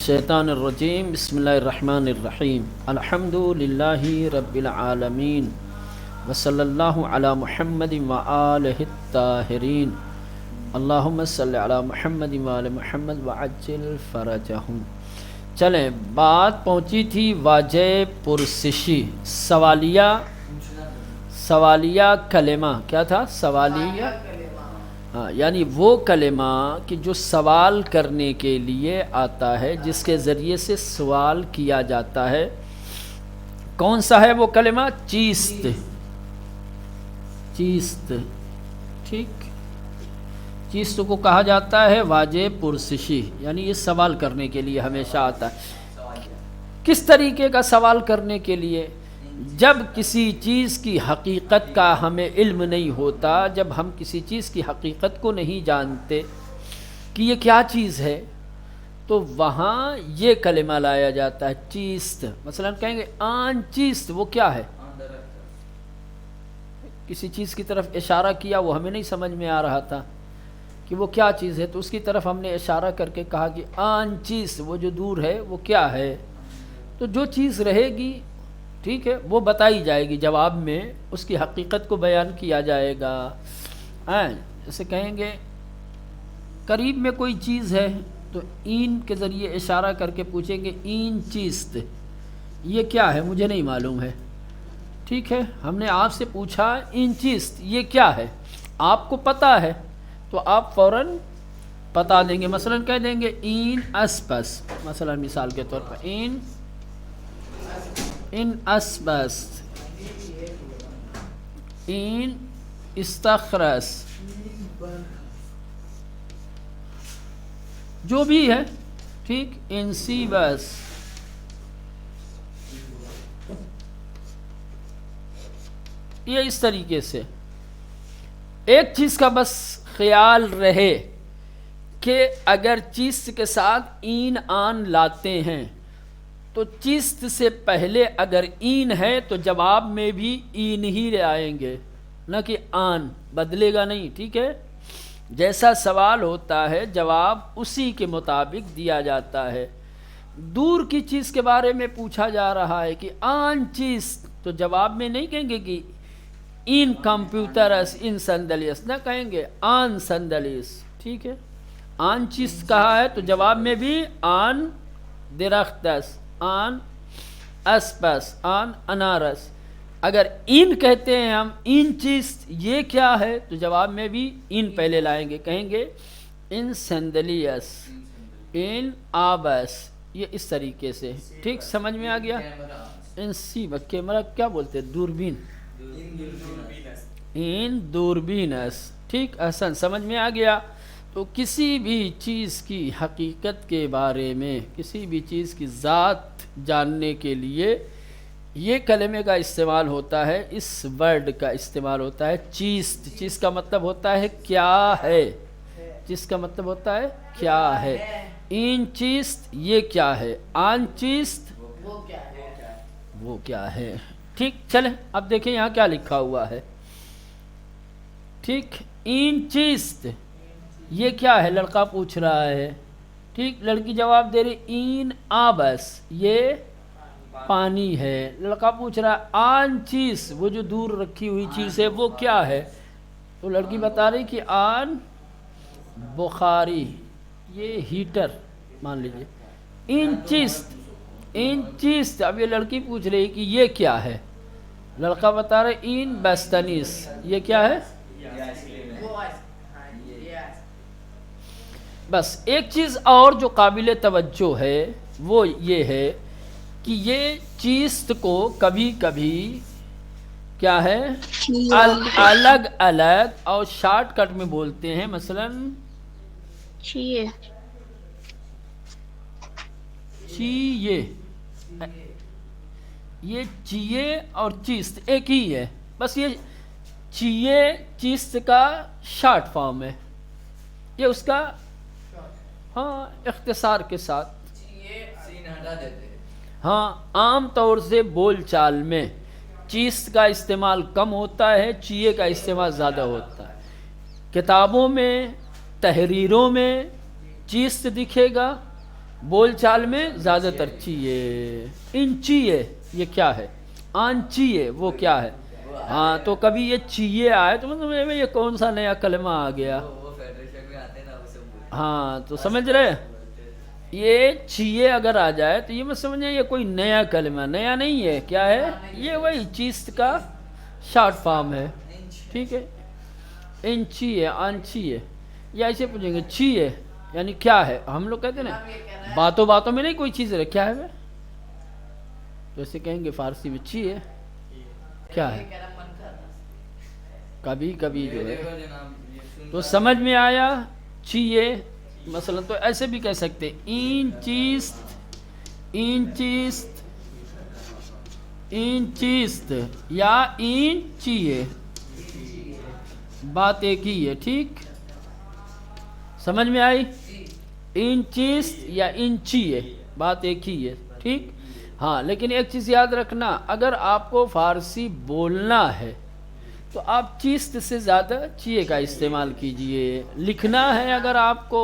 الشیطان الرجیم بسم اللہ الرحمن الرحیم الحمد للہ رب العالمین وصلی اللہ علی محمد وآلہ الطاہرین اللہم صلی علی محمد وآل محمد وعجل فرجہم۔ چلیں، بات پہنچی تھی واجہ پرسشی، سوالیہ کلمہ کیا تھا؟ سوالیہ یعنی وہ کلمہ کہ جو سوال کرنے کے لیے آتا ہے، جس کے ذریعے سے سوال کیا جاتا ہے۔ کون سا ہے وہ کلمہ؟ چیست۔ ٹھیک، چیست کو کہا جاتا ہے واجہ پرسشی، یعنی یہ سوال کرنے کے لیے ہمیشہ آتا ہے۔ کس طریقے کا سوال کرنے کے لیے؟ جب کسی چیز کی حقیقت کا ہمیں علم نہیں ہوتا، جب ہم کسی چیز کی حقیقت کو نہیں جانتے کہ یہ کیا چیز ہے، تو وہاں یہ کلمہ لایا جاتا ہے چیست۔ مثلا کہیں گے آن چیست، وہ کیا ہے؟ کسی چیز کی طرف اشارہ کیا، وہ ہمیں نہیں سمجھ میں آ رہا تھا کہ وہ کیا چیز ہے، تو اس کی طرف ہم نے اشارہ کر کے کہا کہ آن چیز، وہ جو دور ہے وہ کیا ہے؟ تو جو چیز رہے گی، ٹھیک ہے، وہ بتائی جائے گی، جواب میں اس کی حقیقت کو بیان کیا جائے گا۔ جیسے کہیں گے قریب میں کوئی چیز ہے، تو این کے ذریعے اشارہ کر کے پوچھیں گے این چیست، یہ کیا ہے؟ مجھے نہیں معلوم ہے، ٹھیک ہے، ہم نے آپ سے پوچھا این چیست، یہ کیا ہے؟ آپ کو پتہ ہے تو آپ فوراً بتا دیں گے۔ مثلا کہہ دیں گے این اسپس، مثلا مثال کے طور پر این اسبس، این استخرس، جو بھی ہے، ٹھیک، ان سیبس، یہ اس طریقے سے ایک چیز کا بس خیال رہے کہ اگر چیز کے ساتھ این آن لاتے ہیں تو چیست سے پہلے اگر این ہے تو جواب میں بھی این ہی لے آئیں گے، نہ کہ آن، بدلے گا نہیں، ٹھیک ہے۔ جیسا سوال ہوتا ہے جواب اسی کے مطابق دیا جاتا ہے۔ دور کی چیز کے بارے میں پوچھا جا رہا ہے کہ آن چیز، تو جواب میں نہیں کہیں گے کہ این کمپیوٹرس ان سندلیس، نہ کہیں گے آن سندلیس، ٹھیک ہے۔ آن چیز کہا ہے تو جواب میں بھی آن درختس، آن اسپس، آن انارس۔ اگر این کہتے ہیں ہم این چیز یہ کیا ہے، تو جواب میں بھی این پہلے لائیں گے، کہیں گے ان سندلیس، ان آبس، یہ اس طریقے سے، ٹھیک، سمجھ میں آ گیا؟ ان سیبس، کیمرہ کیا بولتے ہیں؟ دوربین، ان دوربینس، ٹھیک، احسن، سمجھ میں آ گیا۔ تو کسی بھی چیز کی حقیقت کے بارے میں، کسی بھی چیز کی ذات جاننے کے لیے یہ کلمے کا استعمال ہوتا ہے، اس ورڈ کا استعمال ہوتا ہے چیست۔ چیز کا مطلب ہوتا ہے کیا ہے، چیز کا مطلب ہوتا ہے کیا ہے۔ این چیست، یہ کیا ہے، آن چیست، وہ کیا ہے، ٹھیک۔ چلیں اب دیکھیں یہاں کیا لکھا ہوا ہے، ٹھیک، این چیست، یہ کیا ہے؟ لڑکا پوچھ رہا ہے، ٹھیک، لڑکی جواب دے رہی این آبس، یہ پانی ہے۔ لڑکا پوچھ رہا ہے آن چیز، وہ جو دور رکھی ہوئی چیز ہے وہ کیا ہے؟ تو لڑکی بتا رہی کہ آن بخاری، یہ ہیٹر مان لیجئے۔ این چیز، این چیز، اب یہ لڑکی پوچھ رہی کہ یہ کیا ہے؟ لڑکا بتا رہا ہے این بستنیس، یہ کیا ہے؟ بس ایک چیز اور جو قابل توجہ ہے وہ یہ ہے کہ یہ چیست کو کبھی کبھی کیا ہے الگ الگ اور شارٹ کٹ میں بولتے ہیں، مثلا چیئے، یہ چیئے اور چیست ایک ہی ہے، بس یہ چیئے چیست کا شارٹ فارم ہے، یہ اس کا ہاں اختصار کے ساتھ، ہاں عام طور سے بول چال میں چیست کا استعمال کم ہوتا ہے، چیئے کا استعمال زیادہ ہوتا ہے۔ کتابوں میں، تحریروں میں چیست دکھے گا، بول چال میں زیادہ تر چیے. ان چیے یہ کیا ہے؟ آن چیے وہ کیا ہے؟ ہاں تو کبھی یہ چیے آئے تو مطلب یہ کون سا نیا کلمہ آ گیا. ہاں تو سمجھ رہے، یہ چیے اگر آ جائے تو یہ مت سمجھیں یہ کوئی نیا کلمہ، نیا نہیں ہے. کیا ہے یہ؟ وہی چیز کا شارٹ فارم ہے. ٹھیک ہے، ان چیے آن چیے، یا ایسے پوچھیں گے چیے یعنی کیا ہے. ہم لوگ کہتے ہیں نا باتوں باتوں میں نہیں کوئی چیز ہے کیا ہے وہ، تو ایسے کہیں گے فارسی میں چیے کیا ہے. کبھی کبھی جو ہے تو سمجھ میں آیا چیے. مثلا تو ایسے بھی کہہ سکتے این چیست، این چیست، این چیست یا این چیے، بات ایک ہی ہے. ٹھیک سمجھ میں آئی؟ این چیست یا این چیے بات ایک ہی ہے. ٹھیک ہاں، لیکن ایک چیز یاد رکھنا، اگر آپ کو فارسی بولنا ہے تو آپ چیست سے زیادہ چیے کا استعمال کیجئے. لکھنا ہے اگر آپ کو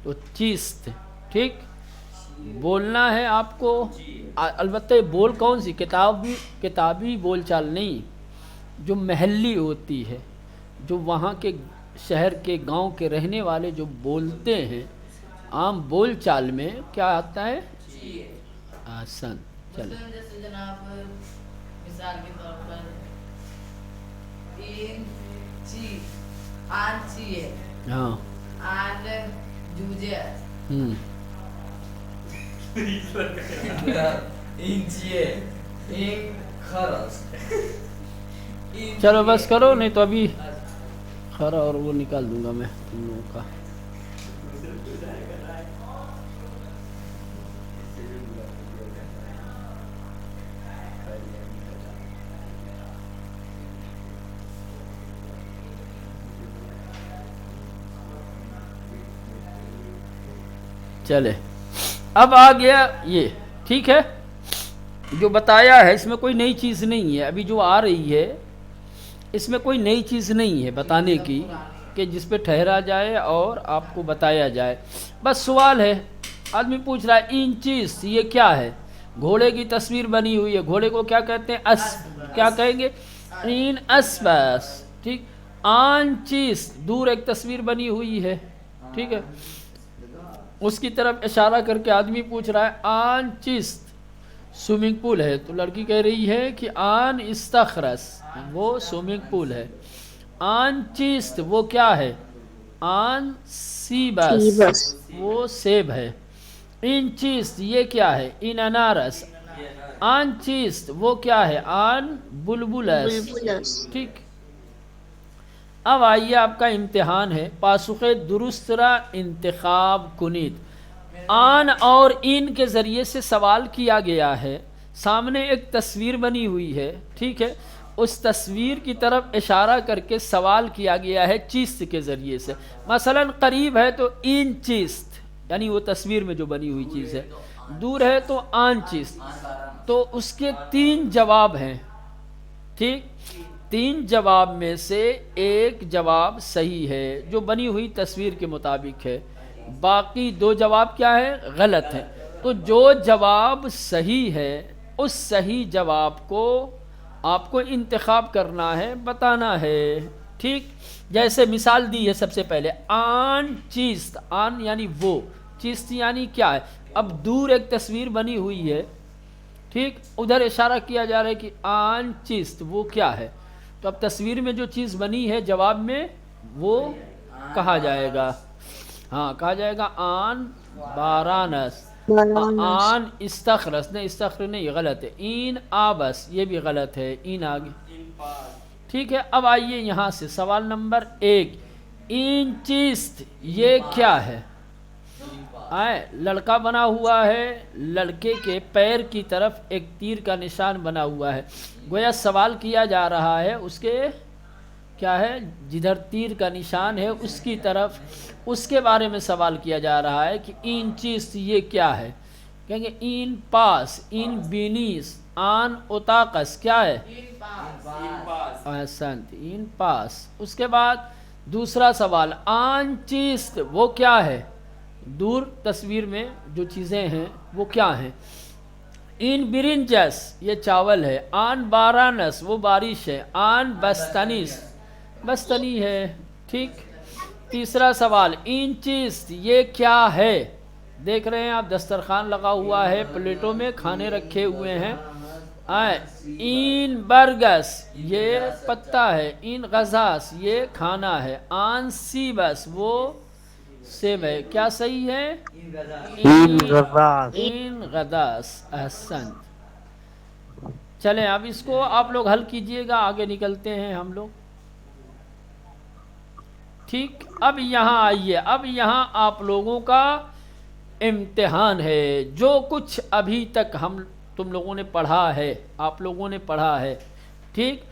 تو چیست. ٹھیک بولنا ہے آپ کو، البتہ بول کون سی کتابی بول چال نہیں، جو محلی ہوتی ہے، جو وہاں کے شہر کے گاؤں کے رہنے والے جو بولتے ہیں عام بول چال میں کیا آتا ہے؟ آسان. چلے جیسے جناب مثال کے طور پر این چی آن چیے، ہاں آن جوجے، این چیے، این خرس. چلو بس کرو، نہیں تو ابھی خرا اور وہ نکال دوں گا میں تم لوگوں کا. چلے اب آ گیا یہ. ٹھیک ہے، جو بتایا ہے اس میں کوئی نئی چیز نہیں ہے. ابھی جو آ رہی ہے اس میں کوئی نئی چیز نہیں ہے بتانے کی کہ جس پہ ٹھہرا جائے اور آپ کو بتایا جائے. بس سوال ہے، آدمی پوچھ رہا ہے این چیز یہ کیا ہے؟ گھوڑے کی تصویر بنی ہوئی ہے، گھوڑے کو کیا کہتے ہیں؟ اسب. کیا کہیں گے؟ این اسبس. ٹھیک آن چیز دور ایک تصویر بنی ہوئی ہے، ٹھیک ہے، اس کی طرف اشارہ کر کے آدمی پوچھ رہا ہے آن چیست سوئمنگ پول ہے، تو لڑکی کہہ رہی ہے کہ آن استخرس وہ سوئمنگ پول ہے. آن چیست وہ کیا ہے؟ آن سیبس وہ سیب ہے. ان چیست یہ کیا ہے؟ ان انارس. آن چیست وہ کیا ہے؟ آن بلبلس. ٹھیک اب آئیے آپ کا امتحان ہے، پاسخ درست را انتخاب کنید. آن اور ان کے ذریعے سے سوال کیا گیا ہے، سامنے ایک تصویر بنی ہوئی ہے، ٹھیک ہے، اس تصویر کی طرف اشارہ کر کے سوال کیا گیا ہے چیست کے ذریعے سے. مثلا قریب ہے تو این چیست یعنی وہ تصویر میں جو بنی ہوئی چیز ہے، دور ہے تو آن چیست. تو اس کے 3 جواب ہیں. ٹھیک 3 جواب میں سے ایک جواب صحیح ہے جو بنی ہوئی تصویر کے مطابق ہے، باقی 2 جواب کیا ہے؟ غلط ہے. تو جو جواب صحیح ہے اس صحیح جواب کو آپ کو انتخاب کرنا ہے، بتانا ہے. ٹھیک جیسے مثال دی ہے سب سے پہلے آن چیست. آن یعنی وہ، چیست یعنی کیا ہے. اب دور ایک تصویر بنی ہوئی ہے، ٹھیک، ادھر اشارہ کیا جا رہا ہے کہ آن چیست وہ کیا ہے. تو اب تصویر میں جو چیز بنی ہے جواب میں وہ کہا جائے گا. ہاں کہا جائے گا آن بارانس، آن استخرس. نہیں استخر نہیں، غلط ہے. این آبس یہ بھی غلط ہے، این آگے. ٹھیک ہے، اب آئیے یہاں سے سوال نمبر 1. این چیست یہ کیا ہے؟ لڑکا بنا ہوا ہے، لڑکے کے پیر کی طرف ایک تیر کا نشان بنا ہوا ہے. گویا سوال کیا جا رہا ہے اس کے کیا ہے، جدھر تیر کا نشان ہے اس کی طرف، اس کے بارے میں سوال کیا جا رہا ہے کہ این چیز یہ کیا ہے. کہیں گے این پاس، این بینیس، آن اوتاقس کیا ہے؟ احسنت، این پاس. اس کے بعد دوسرا سوال آن چیست وہ کیا ہے؟ دور تصویر میں جو چیزیں ہیں وہ کیا ہیں؟ این برنجس یہ چاول ہے، آن بارانس وہ بارش ہے، آن بستنیس بستنی ہے، ٹھیک۔ تیسرا سوال، این چیز یہ کیا ہے؟ دیکھ رہے ہیں آپ دسترخوان لگا ہوا ہے، پلیٹوں میں کھانے رکھے ہوئے ہیں۔ این برگس یہ پتا ہے، این غذاس یہ کھانا ہے، آن سیبس وہ سیب ہے، کیا صحیح ہے؟ این غداس، احسن۔ چلیں اب اس کو آپ لوگ حل کیجئے گا، آگے نکلتے ہیں ہم لوگ، ٹھیک۔ اب یہاں آئیے، اب یہاں آپ لوگوں کا امتحان ہے۔ جو کچھ ابھی تک تم لوگوں نے پڑھا ہے، آپ لوگوں نے پڑھا ہے، ٹھیک،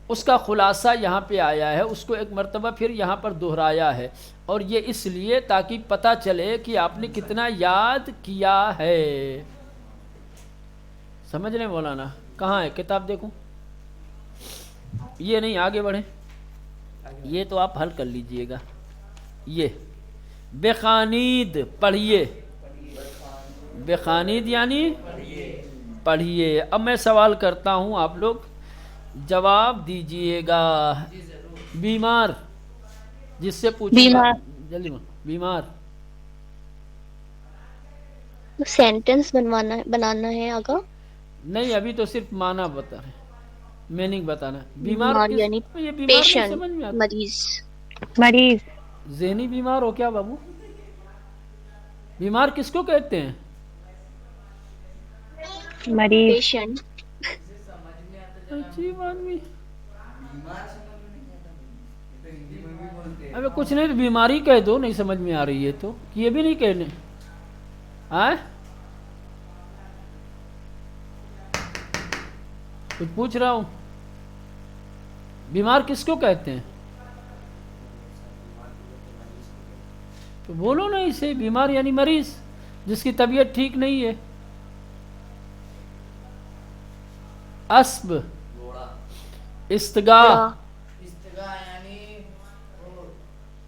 اس کا خلاصہ یہاں پہ آیا ہے، اس کو ایک مرتبہ پھر یہاں پر دہرایا ہے، اور یہ اس لیے تاکہ پتہ چلے کہ آپ نے کتنا یاد کیا ہے۔ سمجھ رہے ہیں مولانا؟ کہاں ہے کتاب؟ دیکھوں، یہ نہیں، آگے بڑھیں، یہ تو آپ حل کر لیجئے گا۔ یہ بخانید پڑھیے، بخانید یعنی پڑھیے۔ اب میں سوال کرتا ہوں، آپ لوگ جواب دیجئے گا۔ بیمار، جس سے پوچھوں گا جلدی بیمار، سینٹنس بنانا ہے آگا؟ نہیں ابھی تو صرف معنی بتا رہے ہیں، میننگ بتانا ہے۔ بیمار یعنی یہ بیمار نہیں پیشنٹ، سمجھ میں آتا؟ مریض۔ ذہنی بیمار ہو کیا بابو؟ بیمار کس کو کہتے ہیں؟ مریض، پیشنٹ۔ عجیب آدمی، ابھی کچھ نہیں تو بیماری کہہ دو، نہیں سمجھ میں آ رہی ہے تو یہ بھی نہیں کہنے۔ کچھ پوچھ رہا ہوں، بیمار کس کو کہتے ہیں؟ تو بولو نا اسے، بیمار یعنی مریض جس کی طبیعت ٹھیک نہیں ہے۔ اسب، استگاہ،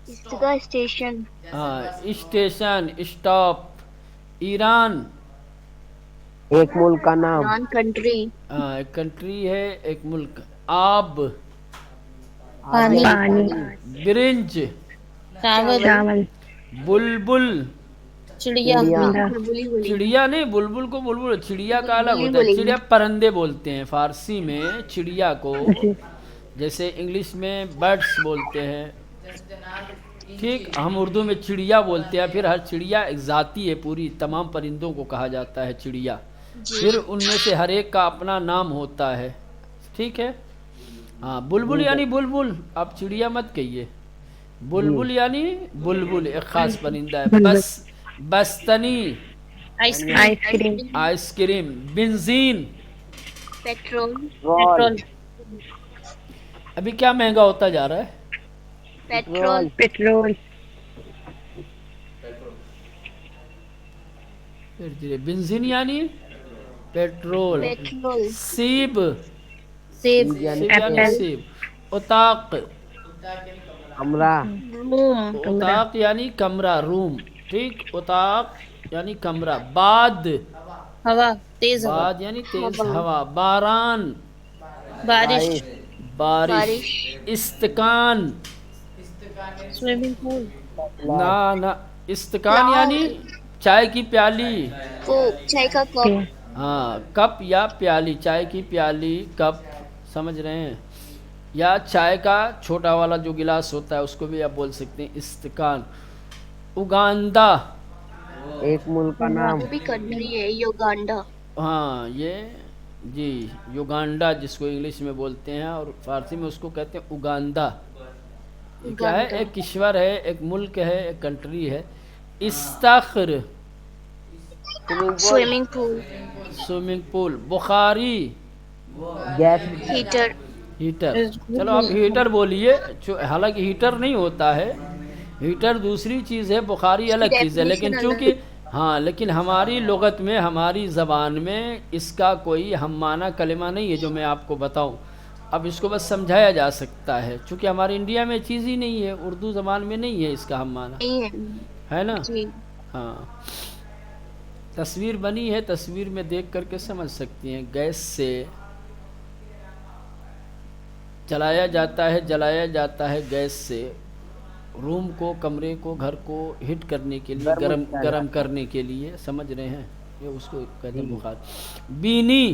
استگاہ اسٹیشن، اسٹیشن، اسٹاپ۔ ایران، ایک ملک کا نام، ایران کنٹری، ایک کنٹری ہے، ایک ملک۔ آب، پانی، برنج، چاول، بلبل، چڑیا، چڑیا نہیں، بلبل کو بلبل، چڑیا کا الگ ہوتا ہے، چڑیا پرندے بولتے ہیں فارسی میں چڑیا کو، جیسے انگلش میں برڈس بولتے ہیں، ٹھیک، ہم اردو میں چڑیا بولتے ہیں۔ پھر ہر چڑیا ایک ذاتی ہے، پوری تمام پرندوں کو کہا جاتا ہے چڑیا، پھر ان میں سے ہر ایک کا اپنا نام ہوتا ہے، ٹھیک ہے۔ ہاں، بلبل یعنی بلبل، آپ چڑیا مت کہیے، بلبل یعنی بلبل ایک خاص پرندہ ہے۔ بستنی، آئس کریم۔ بنزین، پیٹرول، ابھی کیا مہنگا ہوتا جا رہا ہے؟ پیٹرول، بنزین یعنی پیٹرول۔ سیب، سیب، یعنی سیب۔ اتاق، کمرہ، اتاق یعنی کمرہ، روم، ٹھیک، اتاق یعنی کمرہ۔ باد، ہوا، تیز ہوا، باد یعنی تیز ہوا۔ باران، بارش۔ استکان، سوئمنگ پول، نہ استکان یعنی چائے کی پیالی، چائے کا کپ، ہاں، کپ یا پیالی، چائے کی پیالی، کپ، سمجھ رہے ہیں؟ یا چائے کا چھوٹا والا جو گلاس ہوتا ہے اس کو بھی آپ بول سکتے ہیں استکان۔ اگاندا، ایک ملک کا نام، بھی کنٹری ہے، یوگانڈا، ہاں یہ جی یوگانڈا جس کو انگلش میں بولتے ہیں، اور فارسی میں اس کو کہتے ہیں اگاندا۔ یہ کیا ہے؟ ایک کشور ہے، ایک ملک ہے، ایک کنٹری ہے۔ استخر، سوئمنگ پول، سوئمنگ پول۔ بخاری، گیس، ہیٹر، ہیٹر، چلو آپ ہیٹر بولیے، حالانکہ ہیٹر نہیں ہوتا ہے، ہیٹر دوسری چیز ہے، بخاری الگ چیز ہے، لیکن چونکہ ہاں، لیکن ہماری لغت میں، ہماری زبان میں اس کا کوئی ہم معنی کلمہ نہیں ہے جو میں آپ کو بتاؤں، اب اس کو بس سمجھایا جا سکتا ہے، چونکہ ہمارے انڈیا میں چیز ہی نہیں ہے، اردو زبان میں نہیں ہے اس کا ہم معنی، ہے نا؟ ہاں تصویر بنی ہے، تصویر میں دیکھ کر کے سمجھ سکتی ہیں. گیس سے چلایا جاتا ہے، جلایا جاتا ہے گیس سے روم کو، کمرے کو، گھر کو ہیٹ کرنے کے لیے، گرم کیا گرم جاتا کرنے کے لیے. سمجھ رہے ہیں؟ یہ اس کو کہتے ہیں جی. بخار. بینی،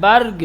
برگ،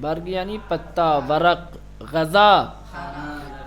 برگ یعنی پتا. ورق، غذا،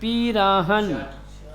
پیراہن.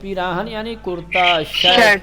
پیراہن یعنی کرتا، شرٹ.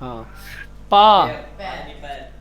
ہاں. پا،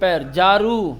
پیر. جارو،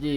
جی.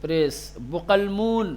پریس. بقلمون،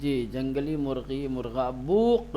جی جنگلی مرغی، مرغا. بوق،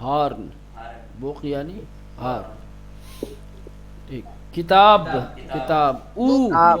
ہارن. بوق یعنی ہارن. ٹھیک. کتاب، کتاب. او، آپ.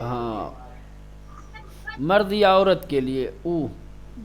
ہاں مرد یا عورت کے لیے او.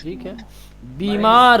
ٹھیک ہے. بیمار،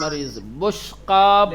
مریض. بشقاب،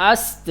است.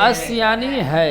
است یعنی ہے،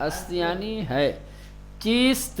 است یعنی ہے. چیست،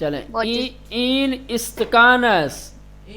چلیں. What is- این استکانس. یہ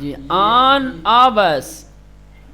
جی. آن آبس.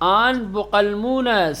آن بقلمونس.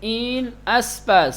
این اسپس.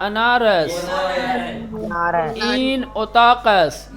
انارس. انار ہے. این اتاقس.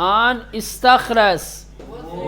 آن استخرس.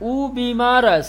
او بیمارس.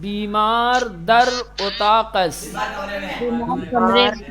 بیمار در اتاقس.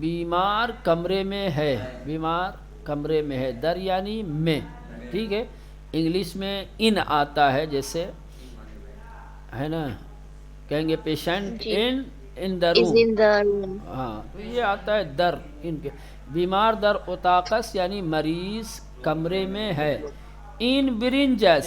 بیمار کمرے میں ہے، بیمار کمرے میں ہے. در یعنی میں. ٹھیک ہے. انگلش میں ان آتا ہے، جیسے ہے نا، کہیں گے پیشنٹ جی. In the is room. in the room ہاں تو یہ آتا ہے در. ان کے بیمار در اتاقس یعنی مریض کمرے میں ہے. این برنجس،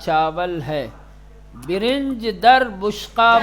چاول ہے. برنج در بشقاب،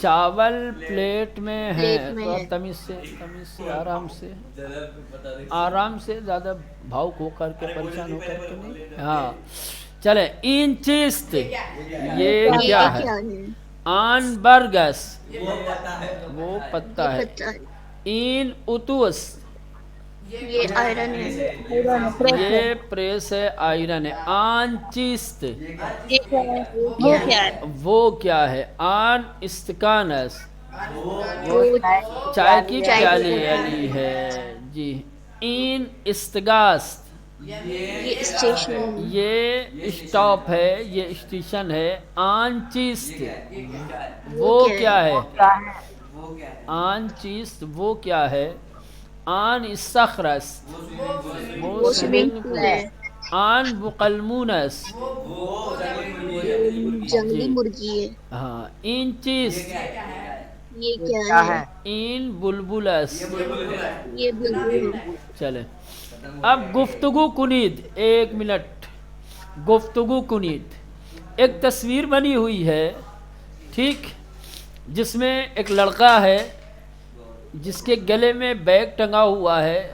چاول پلیٹ میں ہے. پلیٹ میں تو ہے. تمیز سے آرام سے، آرام سے، زیادہ بھاؤک ہو کر کے، پریشان ہو کر کے نہیں. ہاں چلے. این چیست، یہ کیا ہے. آن برگس، وہ پتا ہے. پتا ہے این اتوس، یہ آئرن ہے یہ پریس ہے، آئرن ہے. آن چیست، یہ کیا ہے وہ کیا ہے وہ کیا ہے. آن استکانس، وہ چائے کی چائے کی پیالی پیالی. والی ہے. جی. این استگاست، یہ اسٹیشن یہ اسٹاپ ہے، یہ اسٹیشن ہے. آن چیست، وہ کیا ہے. آن چیست، وہ کیا ہے. آن استخرس، وہ سوئمنگ پول ہے. آن بقلمونس، جنگلی مرغی ہے. ہاں. این چیست، یہ کیا کیا ہے ہے. این بلبلس. یہ بلبل ہے. چلے. اب گفتگو کنید. 1 منٹ گفتگو کنید. ایک تصویر بنی ہوئی ہے، ٹھیک، جس میں ایک لڑکا ہے جس کے گلے میں بیگ ٹنگا ہوا ہے،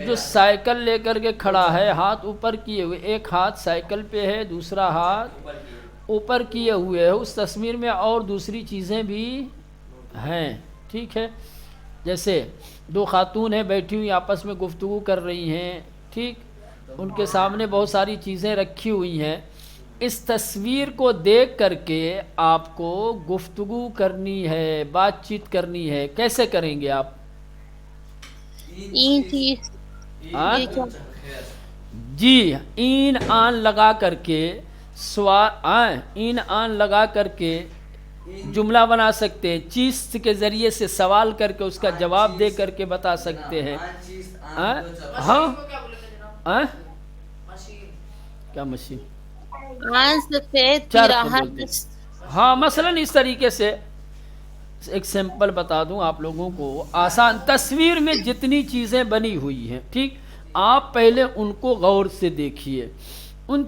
جو سائیکل لے کر کے کھڑا ہے، ہاتھ اوپر کیے ہوئے. ایک ہاتھ سائیکل پہ ہے، دوسرا ہاتھ اوپر کیے ہوئے ہے. اس تصویر میں اور دوسری چیزیں بھی ہیں. ٹھیک ہے. جیسے 2 خاتون ہیں بیٹھی ہوئی، آپس میں گفتگو کر رہی ہیں. ٹھیک. ان کے سامنے بہت ساری چیزیں رکھی ہوئی ہیں. اس تصویر کو دیکھ کر کے آپ کو گفتگو کرنی ہے، بات چیت کرنی ہے. کیسے کریں گے آپ؟ این چیز ہاں؟ یہ کیا جی. این آن لگا کر کے این آن لگا کر کے جملہ بنا سکتے ہیں، چیز کے ذریعے سے سوال کر کے اس کا جواب دے کر کے بتا سکتے ہیں۔ ہاں ہاں کو کیا بولے تھے جناب؟ ہاں؟ مشین۔ کیا مشین؟ آن سفید چرخ پیراہن بولتے ہیں۔ ہاں مثلاً اس طریقے سے ایک سیمپل بتا دوں آپ لوگوں کو، آسان تصویر میں جتنی چیزیں بنی ہوئی ہیں، ٹھیک، آپ پہلے ان کو غور سے دیکھیے، ان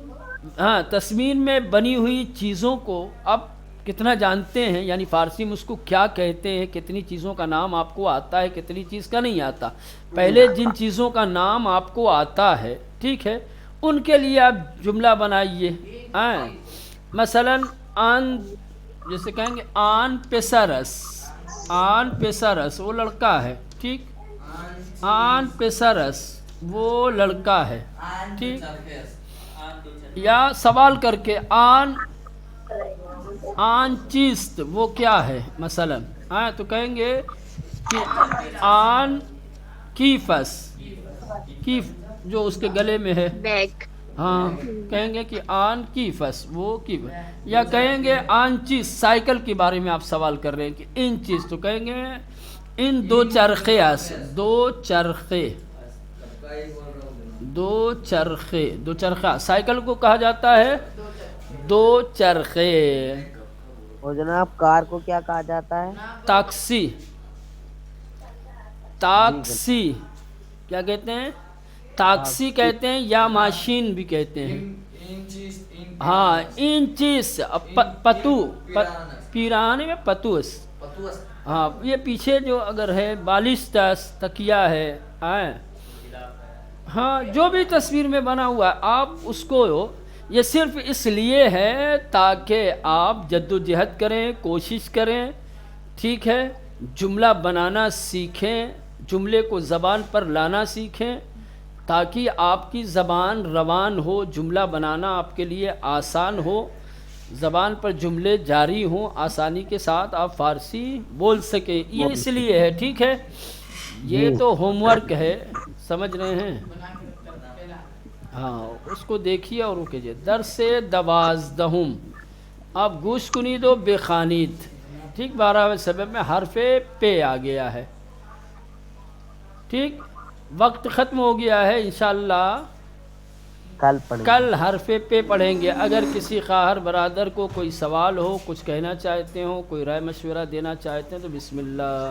ہاں تصویر میں بنی ہوئی چیزوں کو آپ کتنا جانتے ہیں، یعنی فارسی میں اس کو کیا کہتے ہیں، کتنی چیزوں کا نام آپ کو آتا ہے، کتنی چیز کا نہیں آتا۔ پہلے جن چیزوں کا نام آپ کو آتا ہے، ٹھیک ہے، ان کے لیے آپ جملہ بنائیے۔ مثلاً آن، جیسے کہیں گے آن پیسرس، آن پیسرس وہ لڑکا ہے، ٹھیک، آن پیسرس وہ لڑکا ہے، ٹھیک، یا سوال کر کے آن چیست وہ کیا ہے مثلاً، تو کہیں گے کہ آن کیفس، کیف جو اس کے گلے میں ہے، بیگ ہاں کہیں گے کہ آن کیفس وہ کیفس، یا کہیں گے آن چیز، سائیکل کے بارے میں آپ سوال کر رہے ہیں کہ ان چیز، تو کہیں گے ان دو چرخے، دو چرخے، دو چرخے، دو چرخہ سائیکل کو کہا جاتا ہے دو چرخے۔ اور جناب کار کو کیا کہا جاتا ہے؟ ٹیکسی، ٹیکسی کیا کہتے ہیں؟ ٹیکسی کہتے ہیں یا ماشین بھی کہتے ہیں۔ ہاں ان چیز، پتو، پیرانے میں پتوس، ہاں یہ پیچھے جو اگر ہے بالشتس تکیہ ہے، ہاں جو بھی تصویر میں بنا ہوا ہے آپ اس کو، یہ صرف اس لیے ہے تاکہ آپ جد و جہد کریں، کوشش کریں، ٹھیک ہے، جملہ بنانا سیکھیں، جملے کو زبان پر لانا سیکھیں، تاکہ آپ کی زبان روان ہو، جملہ بنانا آپ کے لیے آسان ہو، زبان پر جملے جاری ہوں، آسانی کے ساتھ آپ فارسی بول سکیں، یہ اس لیے ہے، ٹھیک ہے۔ یہ تو ہوم ورک ہے، سمجھ رہے ہیں؟ ہاں اس کو دیکھیے اور وہ کیجیے۔ درس دوازدہم، اب گوش کنید و بخوانید، ٹھیک، 12ویں سبب میں حرف پہ آ گیا ہے، ٹھیک، وقت ختم ہو گیا ہے، انشاءاللہ کل حرف پہ پڑھیں گے۔ اگر کسی خواہر برادر کو کوئی سوال ہو، کچھ کہنا چاہتے ہو، کوئی رائے مشورہ دینا چاہتے ہیں تو بسم اللہ۔